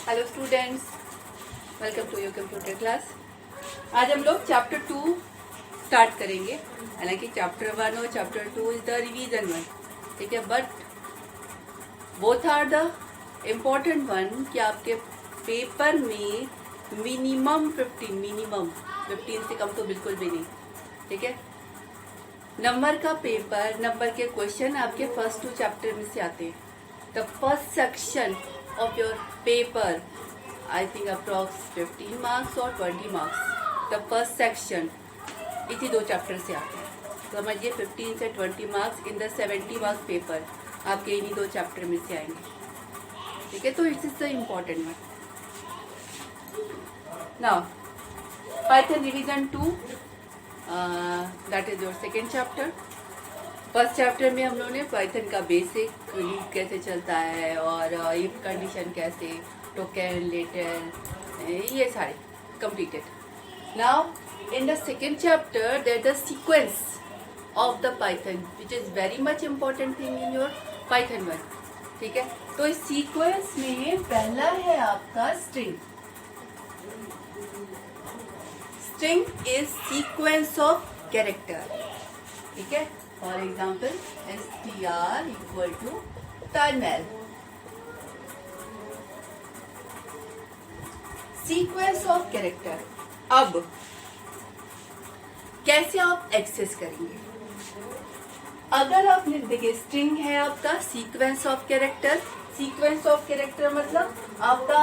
Hello students, welcome to your computer class. आज हम लोग चैप्टर 2 स्टार्ट करेंगे। हालांकि चैप्टर 1 और chapter 2 is the revision one, ठीक है, but both are the important one कि आपके पेपर में मिनिमम 15 से कम तो बिल्कुल भी नहीं, ठीक है। नंबर का पेपर, नंबर के क्वेश्चन आपके फर्स्ट 2 चैप्टर में से आते हैं। The first section of your paper, I think approx 15 marks or 20 marks, the first section इसी 2 चैप्टर से आते हैं। समझिए 15 से 20 marks in the 70 marks paper आपके इन्हीं 2 चैप्टर में से आएंगे, ठीक है। तो it is the important one. Now Python revision 2, that is your second chapter. First chapter में हम लोगों ने पाइथन का बेसिक लूप कैसे चलता है और इफ कंडीशन कैसे, टोकन, लेटर, ये सारे completed. Now in the second chapter there is the sequence of the Python which is very much important thing in your Python 1, ठीक है। तो इस सीक्वेंस में पहला है आपका string. String is sequence of character, ठीक है। For example str equal to टर्नल। Sequence of character. अब कैसे आप एक्सेस करेंगे? अगर आपने देखिए स्ट्रिंग है आपका sequence of character. Sequence of character मतलब आपका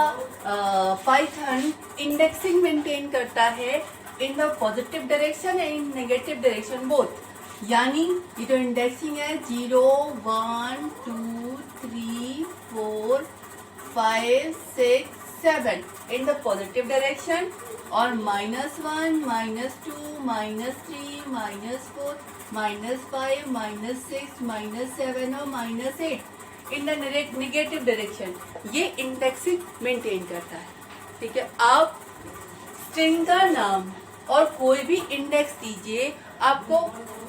पाइथन इंडेक्सिंग मेंटेन करता है in the positive direction and in negative direction both. यानी ये जो इंडेक्सिंग है 0, 1, 2, 3, 4, 5, 6, 7 इन द पॉजिटिव डायरेक्शन और -1, -2, -3, -4, -5, -6, -7 और -8 इन द नेगेटिव डायरेक्शन। ये इंडेक्सिंग मेंटेन करता है, ठीक है। आप स्ट्रिंग का नाम और कोई भी इंडेक्स दीजिए, आपको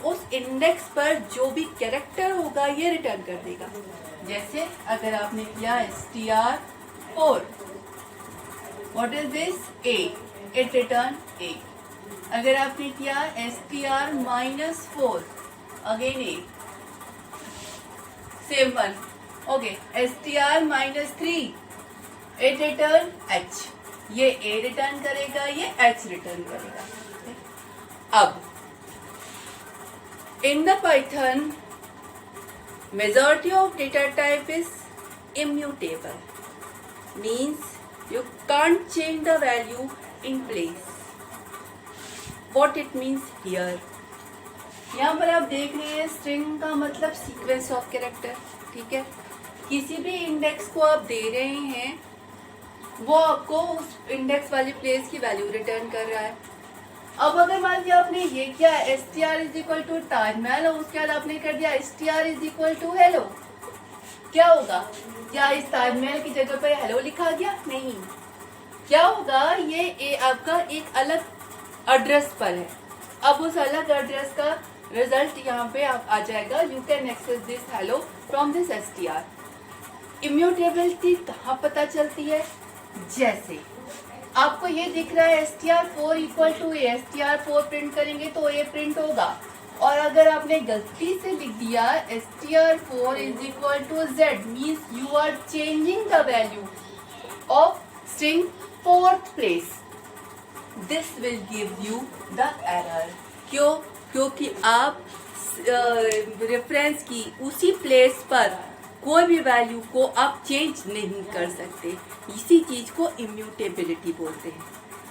उस इंडेक्स पर जो भी कैरेक्टर होगा ये रिटर्न कर देगा। जैसे अगर आपने किया str4, what is this? A, it return A। अगर आपने किया str-4, again A, same one. Okay, str-3, it return H। ये A रिटर्न करेगा, ये H रिटर्न करेगा। अब in the Python, majority of data type is immutable, means you can't change the value in place. What it means here? यहाँ पर आप देख रहे हैं स्ट्रिंग का मतलब सीक्वेंस ऑफ कैरेक्टर, ठीक है। किसी भी इंडेक्स को आप दे रहे हैं, वो आपको उस इंडेक्स वाली प्लेस की वैल्यू रिटर्न कर रहा है। अब अगर मान लिया आपने ये किया str is equal to Taj Mahal और उसके बाद आपने कर दिया str is equal to hello, क्या होगा? क्या इस ताजमहल की जगह पर हेलो लिखा गया? नहीं। क्या होगा? ये आपका एक अलग एड्रेस पर है। अब उस अलग एड्रेस का रिजल्ट यहाँ पे आ जाएगा। You can access this hello from this str। Immutability कहाँ पता चलती है? जैसे आपको ये दिख रहा है str4 equal to A, str4 print करेंगे तो A प्रिंट होगा। और अगर आपने गलती से लिख दिया str4 is equal to Z, means you are changing the value of string 4th place, this will give you the error. क्यों? क्योंकि आप रेफरेंस की उसी प्लेस पर कोई भी वैल्यू को आप चेंज नहीं कर सकते। इसी चीज को इम्यूटेबिलिटी बोलते हैं,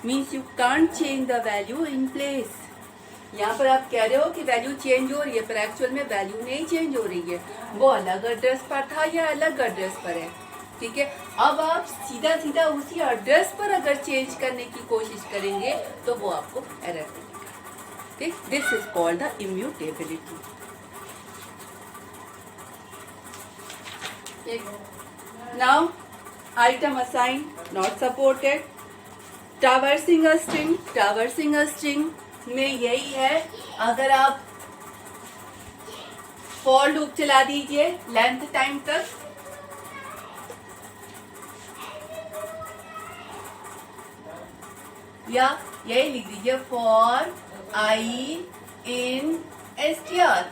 means you can't change the value in place. यहाँ पर आप कह रहे हो कि वैल्यू चेंज हो रही है, पर एक्चुअल में वैल्यू नहीं चेंज हो रही है, वो अलग एड्रेस पर था या अलग एड्रेस पर है, ठीक है। अब आप सीधा सीधा उसी एड्रेस पर अगर चेंज करने की कोशिश करेंगे तो वो आपको एरर देगा, ठीक। This is called the immutability. Now, item assigned not supported. Traversing a string में यही है। अगर आप फॉर लूप चला दीजिए लेंथ टाइम तक, या यही लिख दीजिए फॉर आई इन str।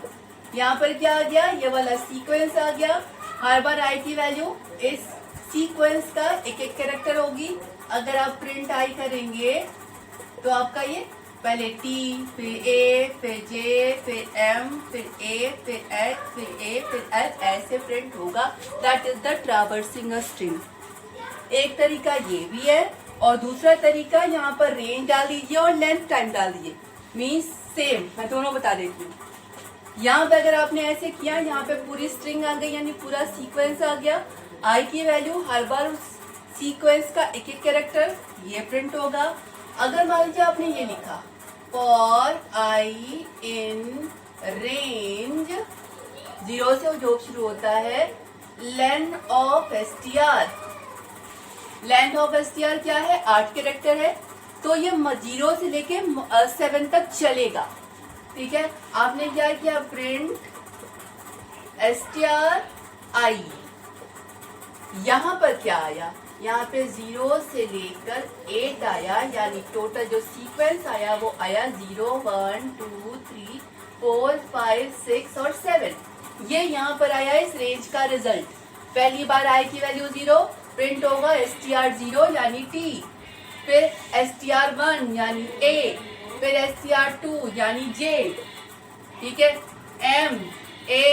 यहाँ पर क्या आ गया, ये वाला सीक्वेंस आ गया। हर बार आई की वैल्यू इस सीक्वेंस का एक एक कैरेक्टर होगी। अगर आप प्रिंट आई करेंगे तो आपका ये पहले टी, फिर ए, फिर जे, फिर एम, फिर ए, फिर एच, फिर ए, फिर एल, ऐसे प्रिंट होगा। That is the traversing a string. एक तरीका ये भी है और दूसरा तरीका यहाँ पर रेंज डाल दीजिए और लेंथ टाइम डाल दीजिए। मीन्स सेम, मैं दोनों बता देती हूँ। यहाँ पे अगर आपने ऐसे किया, यहाँ पे पूरी स्ट्रिंग आ गई यानी पूरा सीक्वेंस आ गया। आई की वैल्यू हर बार उस सीक्वेंस का एक एक कैरेक्टर ये प्रिंट होगा। अगर मान लीजिए आपने ये लिखा फॉर आई इन रेंज 0 से जो शुरू होता है len of str। Length of str क्या है, 8 कैरेक्टर है, तो ये 0 से लेके 7 तक चलेगा। ठीक है, आपने क्या किया, प्रिंट str i। यहाँ पर क्या आया, यहाँ पे 0 से लेकर 8 आया, यानी टोटल जो सीक्वेंस आया वो आया 0, 1, 2, 3, 4, 5, 6 और 7। ये यहाँ पर आया इस रेंज का रिजल्ट। पहली बार आई की वैल्यू 0, प्रिंट होगा str0 यानी t, फिर str1 यानी a, फिर str2 यानी j। ठीक है, m, a,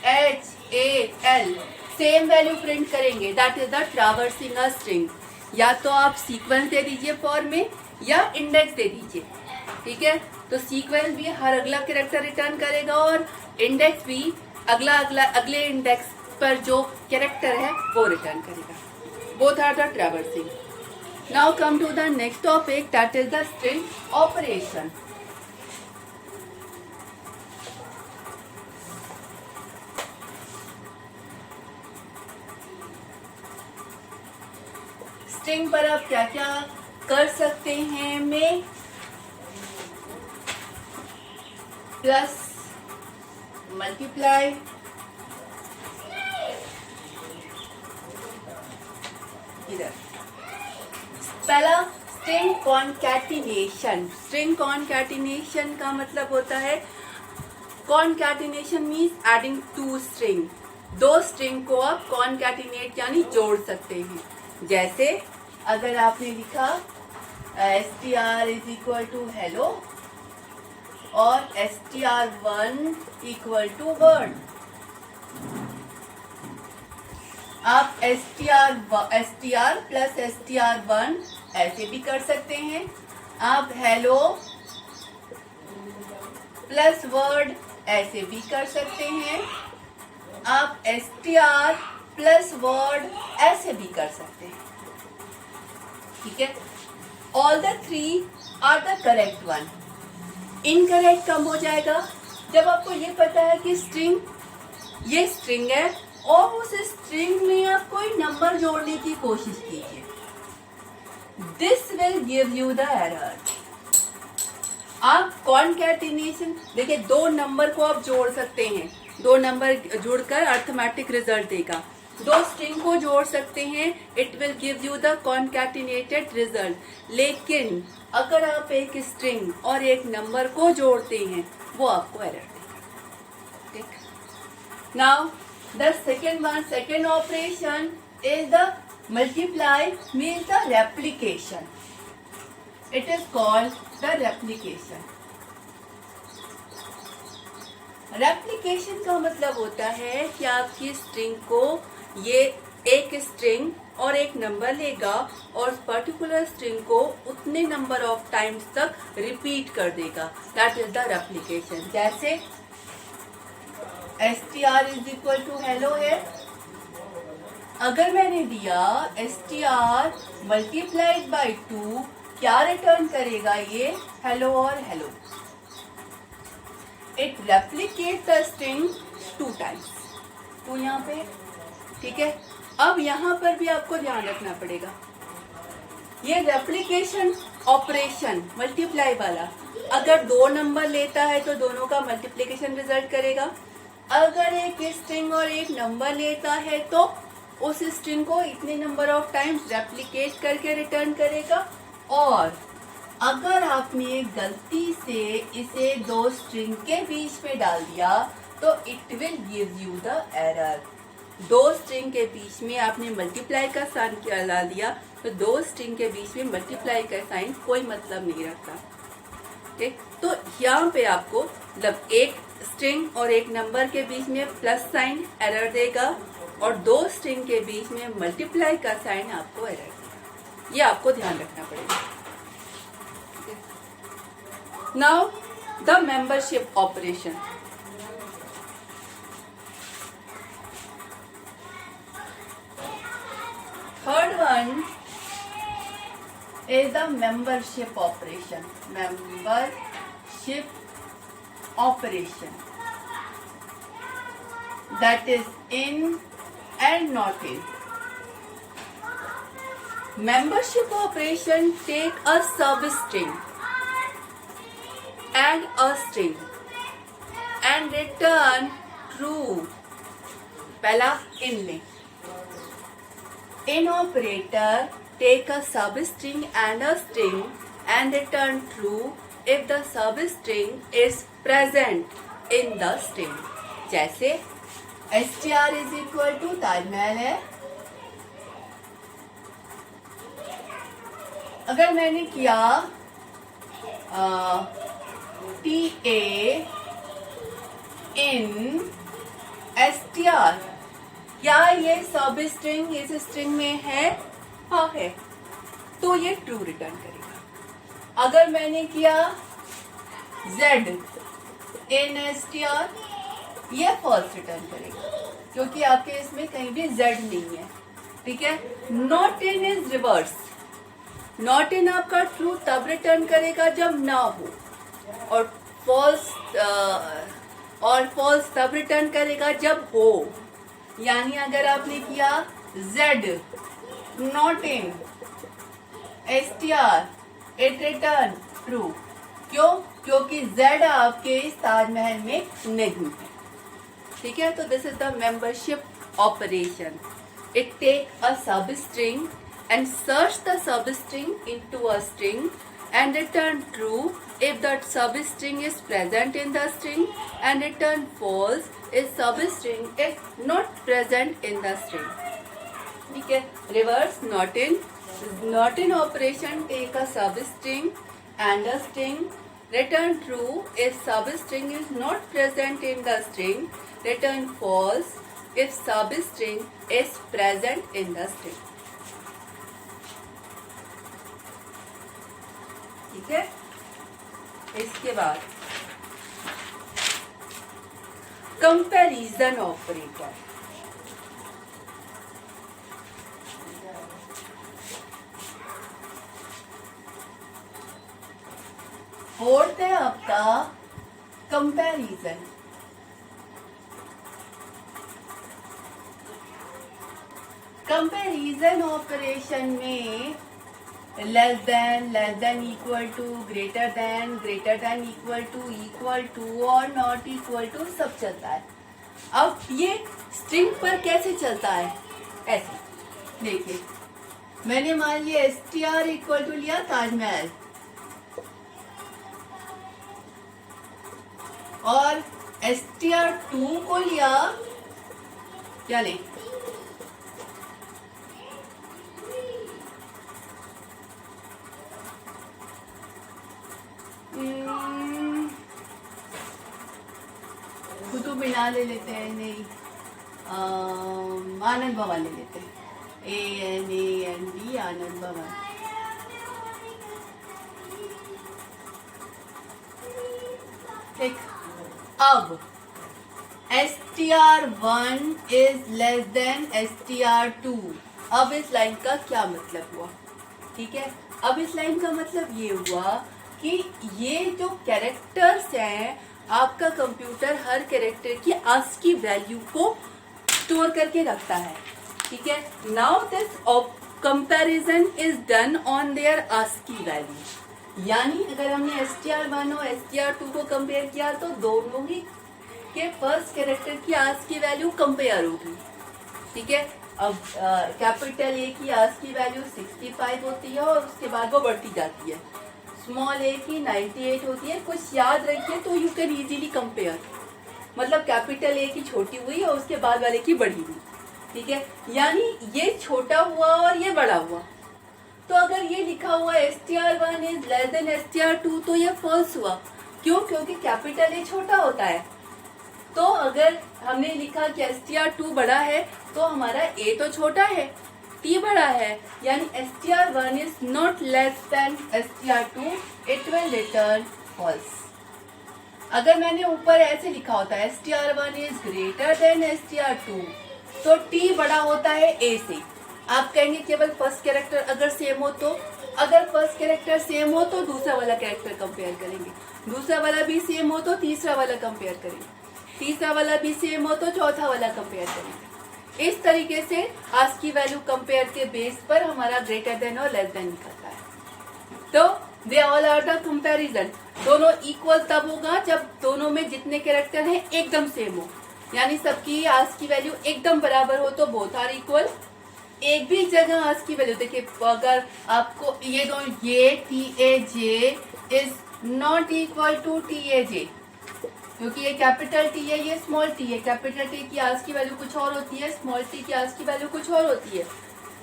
h, a, l same value print करेंगे। That is the traversing a string. या तो आप सीक्वेंस दे दीजिए फॉर में या इंडेक्स दे दीजिए। ठीक है, तो सीक्वेंस भी हर अगला कैरेक्टर रिटर्न करेगा और इंडेक्स भी अगले इंडेक्स पर जो कैरेक्टर है वो रिटर्न करेगा। Both are the traversing. Now come to the next topic, that is the string operation. String पर आप क्या क्या कर सकते हैं, में प्लस, मल्टीप्लाई, इधर पहला स्ट्रिंग कॉन्कैटिनेशन। स्ट्रिंग कॉन्कैटिनेशन का मतलब होता है, concatenation means adding to string. दो स्ट्रिंग को आप कॉन्कैटिनेट यानी जोड़ सकते हैं। जैसे अगर आपने लिखा str is equal to hello और str1 इक्वल टू वर्ड, आप str प्लस str1 ऐसे भी कर सकते हैं। आप हेलो प्लस वर्ड ऐसे भी कर सकते हैं। आप str प्लस वर्ड ऐसे भी कर सकते हैं। ठीक है, all the 3 are the correct one. Incorrect कब हो जाएगा, जब आपको ये पता है कि ये स्ट्रिंग है और उस स्ट्रिंग में आप कोई नंबर जोड़ने की कोशिश कीजिए। This will give you the error. आप कॉन्कैटिनेशन देखिए, 2 नंबर को आप जोड़ सकते हैं, 2 नंबर जोड़कर अर्थमेटिक रिजल्ट देगा। 2 स्ट्रिंग को जोड़ सकते हैं, it will give you the concatenated result. लेकिन अगर आप एक स्ट्रिंग और एक नंबर को जोड़ते हैं वो आपको एरर देगा। ठीक, now the second operation is the multiply means the replication. It is called the replication. Replication का मतलब होता है कि आपकी स्ट्रिंग को ये एक स्ट्रिंग और एक नंबर लेगा और पर्टिकुलर स्ट्रिंग को उतने नंबर ऑफ टाइम्स तक रिपीट कर देगा। That is the replication. जैसे str is equal to hello है, अगर मैंने दिया str मल्टीप्लाइड बाई 2, क्या रिटर्न करेगा ये, हेलो और hello. It replicate the string 2 times. तो यहाँ पे ठीक है, अब यहाँ पर भी आपको ध्यान रखना पड़ेगा, ये रेप्लिकेशन ऑपरेशन मल्टीप्लाई वाला अगर 2 नंबर लेता है तो दोनों का मल्टीप्लिकेशन रिजल्ट करेगा। अगर एक स्ट्रिंग और एक नंबर लेता है तो उस स्ट्रिंग को इतने नंबर ऑफ टाइम्स रेप्लिकेट करके रिटर्न करेगा। और अगर आपने गलती से इसे दो स्ट्रिंग के बीच में डाल दिया तो it will give you the error. दो स्ट्रिंग के बीच में आपने मल्टीप्लाई का साइन क्या डाल दिया तो दो स्ट्रिंग के बीच में मल्टीप्लाई का साइन कोई मतलब नहीं रखता। ठीक, तो यहाँ पे आपको मतलब एक स्ट्रिंग और एक नंबर के बीच में प्लस साइन एरर देगा और दो स्ट्रिंग के बीच में मल्टीप्लाई का साइन आपको एरर देगा। ये आपको ध्यान रखना पड़ेगा। Now the membership operation. Third one is the membership operation. Membership operation, that is in and not in. Membership operation take a substring and a string and return true. पहला in ले। In operator take a substring and a string and return true if the substring is present in the string. जैसे str is equal to Taj Mahal है। अगर मैंने किया TA in str, क्या ये सब स्ट्रिंग इस स्ट्रिंग में है? हाँ है, तो ये ट्रू रिटर्न करेगा। अगर मैंने किया Z in str, ये फॉल्स रिटर्न करेगा क्योंकि आपके इसमें कहीं भी Z नहीं है। ठीक है, not in is reverse. Not in आपका ट्रू तब रिटर्न करेगा जब ना हो और फॉल्स तब रिटर्न करेगा जब हो। यानी अगर आपने किया Z not in str, it return true. क्यों? क्योंकि Z आपके इस ताजमहल में नहीं है। ठीक है, तो this is the membership operation. It take a substring and search the substring into a string and return true if that substring is present in the string and return false if substring is not present in the string. ठीक है, reverse not in operation take a substring and a string, return true if substring is not present in the string, return false if substring is present in the string. ठीक है, इसके बाद comparison operator. Fourth है आपका comparison. Comparison operation में less than equal to greater than equal to और not equal to सब चलता है। अब ये स्ट्रिंग पर कैसे चलता है? ऐसे देखिए, मैंने मान लिया str इक्वल टू लिया ताजमहल और str2 को लिया क्या ले कुतुब मीनार ले लेते हैं, नहीं आनंद भवन ले लेते हैं, ANAND आनंद भवन। ठीक, अब str1 is less than str2। अब इस लाइन का क्या मतलब हुआ? ठीक है, अब इस लाइन का मतलब ये हुआ कि ये जो कैरेक्टर्स हैं, आपका कंप्यूटर हर कैरेक्टर की ASCII वैल्यू को स्टोर करके रखता है। ठीक है, now this comparison is done on their ASCII value. यानी अगर हमने str1 और str2 को कंपेयर किया तो दोनों ही के फर्स्ट कैरेक्टर की ASCII वैल्यू कंपेयर होगी। ठीक है, अब कैपिटल A की ASCII वैल्यू 65 होती है और उसके बाद वो बढ़ती जाती है। स्मॉल ए की 98 होती है, कुछ याद रखिए तो यू कैन इजीली कंपेयर। मतलब कैपिटल ए की छोटी हुई और उसके बाद वाले की बड़ी हुई, ठीक है। यानी ये छोटा हुआ और ये बड़ा हुआ। तो अगर ये लिखा हुआ str1 is less than str2 तो ये फॉल्स हुआ। क्यों? क्योंकि कैपिटल ए छोटा होता है। तो अगर हमने लिखा कि str2 बड़ा है तो हमारा a तो छोटा है, t बड़ा है, यानी str1 is not less than str2, it will return false. अगर मैंने ऊपर ऐसे लिखा होता है str1 is greater than str2 तो t बड़ा होता है a से। आप कहेंगे केवल फर्स्ट कैरेक्टर अगर सेम हो तो, अगर फर्स्ट कैरेक्टर सेम हो तो दूसरा वाला कैरेक्टर कंपेयर करेंगे, दूसरा वाला भी सेम हो तो तीसरा वाला कंपेयर करेंगे, तीसरा वाला भी सेम हो तो चौथा वाला कंपेयर करेंगे। इस तरीके से आज की वैल्यू कंपेयर के बेस पर हमारा ग्रेटर देन और लेस देन निकलता है। तो they all are the comparison. दोनों इक्वल तब होगा जब दोनों में जितने कैरेक्टर हैं एकदम सेम हो, यानी सबकी आज की वैल्यू एकदम बराबर हो तो बोथ आर इक्वल। एक भी जगह आज की वैल्यू देखिए, अगर आपको ये दो, ये T A J is not equal to T A J, क्योंकि ये कैपिटल टी है, ये स्मॉल टी है। कैपिटल टी की आज की वैल्यू कुछ और होती है, स्मॉल टी की आज की वैल्यू कुछ और होती है,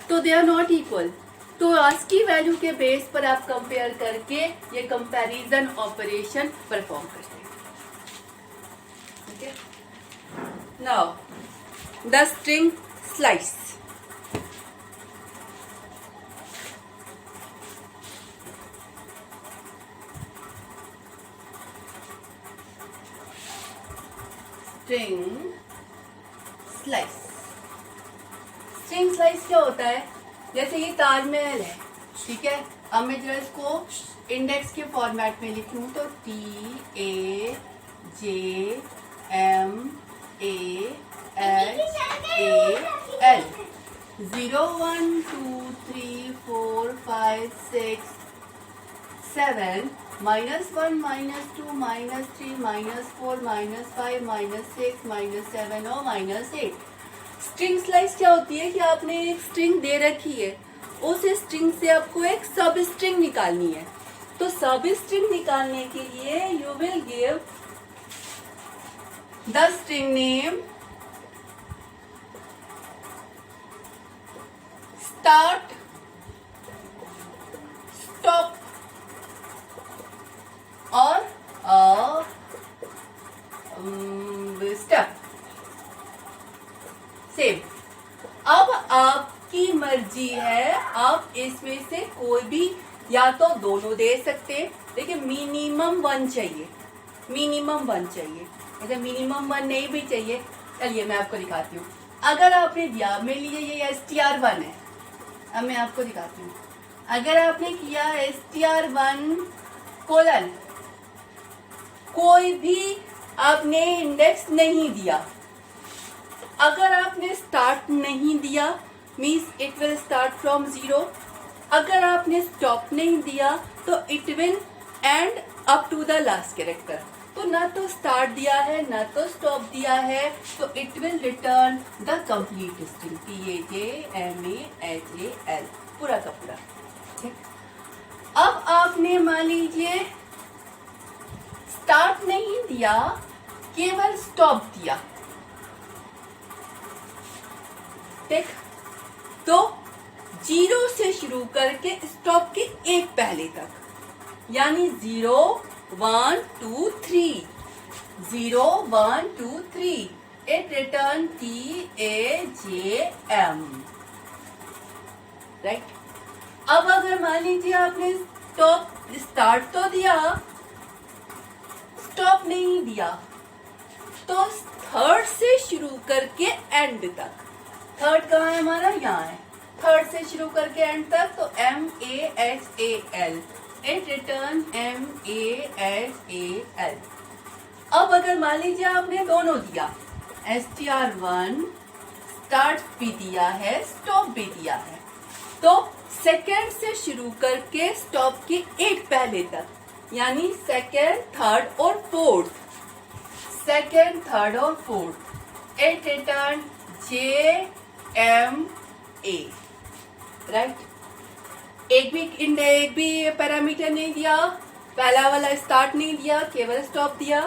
तो दे आर नॉट इक्वल। तो आज की वैल्यू के बेस पर आप कंपेयर करके ये कंपैरिजन ऑपरेशन परफॉर्म करते हैं, ठीक है। Now the string slice. String slice, string slice क्या होता है? जैसे ये ताजमहल है, ठीक है। अब मैं जरा इसको इंडेक्स के फॉर्मेट में लिखूं तो T A J M A H A L, 0 1 2 3 4 5 6 7 -1 -2 -3 -4 -5 -6 -7 और -8। स्ट्रिंग स्लाइस क्या होती है कि आपने एक स्ट्रिंग दे रखी है, उस स्ट्रिंग से आपको एक सब स्ट्रिंग निकालनी है। तो सब स्ट्रिंग निकालने के लिए you will give the string name start, stop और स्टेप सेम। अब आपकी मर्जी है, आप इसमें से कोई भी या तो दोनों दे सकते हैं, लेकिन मिनिमम 1 चाहिए, मिनिमम 1 चाहिए। ऐसे मिनिमम 1 नहीं भी चाहिए, चलिए मैं आपको दिखाती हूँ। अगर आपने दिया, मेरे लिए ये str1 है, अब मैं आपको दिखाती हूँ। अगर आपने किया str1 कोलन, कोई भी आपने इंडेक्स नहीं दिया, अगर आपने स्टार्ट नहीं दिया means it will start from 0, अगर आपने स्टॉप नहीं दिया तो it will end up to the last character. तो ना तो स्टार्ट दिया है ना तो स्टॉप दिया है, तो it will return the complete string TAJMAHAL, पूरा का पूरा, ठीक। अब आपने मान लीजिए स्टार्ट नहीं दिया, केवल स्टॉप दिया, ठीक। तो 0 से शुरू करके स्टॉप के एक पहले तक, यानी 0 1 2 3, 0 1 2 3, इट रिटर्न TAJM, राइट। अब अगर मान लीजिए आपने स्टार्ट तो दिया, स्टॉप नहीं दिया, तो थर्ड से शुरू करके एंड तक, थर्ड कहाँ है हमारा? यहाँ है, थर्ड से शुरू करके एंड तक, तो MAHAL, इट रिटर्न MAHAL। अब अगर मान लीजिए आपने दोनों दिया, str1 स्टार्ट भी दिया है, स्टॉप भी दिया है, तो सेकेंड से शुरू करके स्टॉप के एक पहले तक, यानी सेकेंड, थर्ड और फोर्थ, सेकेंड, थर्ड और fourth, it return JMA, right. एक भी पैरामीटर नहीं दिया, पहला वाला स्टार्ट नहीं दिया, केवल स्टॉप दिया,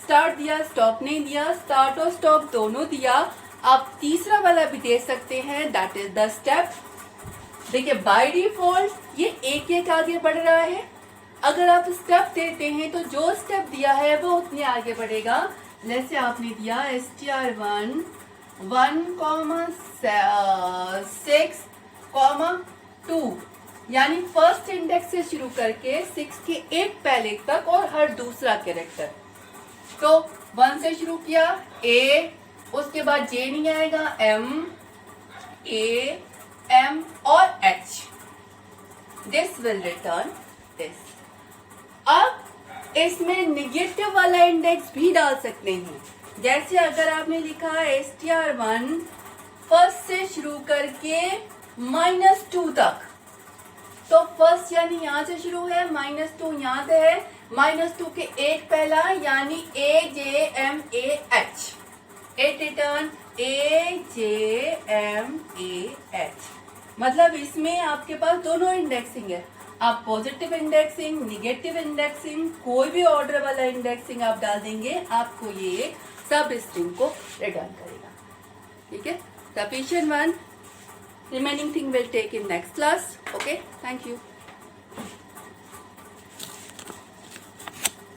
स्टार्ट दिया स्टॉप नहीं दिया, स्टार्ट और स्टॉप दोनों दिया। आप तीसरा वाला भी दे सकते हैं, दैट इज द स्टेप। देखिए बाय डिफॉल्ट ये एक एक आगे बढ़ रहा है, अगर आप स्टेप देते हैं तो जो स्टेप दिया है वो उतने आगे बढ़ेगा। जैसे आपने दिया str1 1,6,2 यानी फर्स्ट इंडेक्स से शुरू करके 6 के एक पहले तक और हर दूसरा कैरेक्टर। तो 1 से शुरू किया A, उसके बाद J नहीं आएगा, M, A, M और H। This will return this. अब इसमें निगेटिव वाला इंडेक्स भी डाल सकते हैं। जैसे अगर आपने लिखा str1 फर्स्ट से शुरू करके -2 तक, तो फर्स्ट यानी यहां से शुरू है, -2 यहां से है, -2 के एक पहला यानी AJMAH, इट रिटर्न AJMAH। मतलब इसमें आपके पास दोनों इंडेक्सिंग है। आप पॉजिटिव इंडेक्सिंग, निगेटिव इंडेक्सिंग, कोई भी ऑर्डर वाला इंडेक्सिंग आप डाल देंगे, आपको ये एक सब स्ट्रिंग को रिटर्न करेगा। ठीक है, sufficient one. Remaining thing will take in next class. Okay, thank you.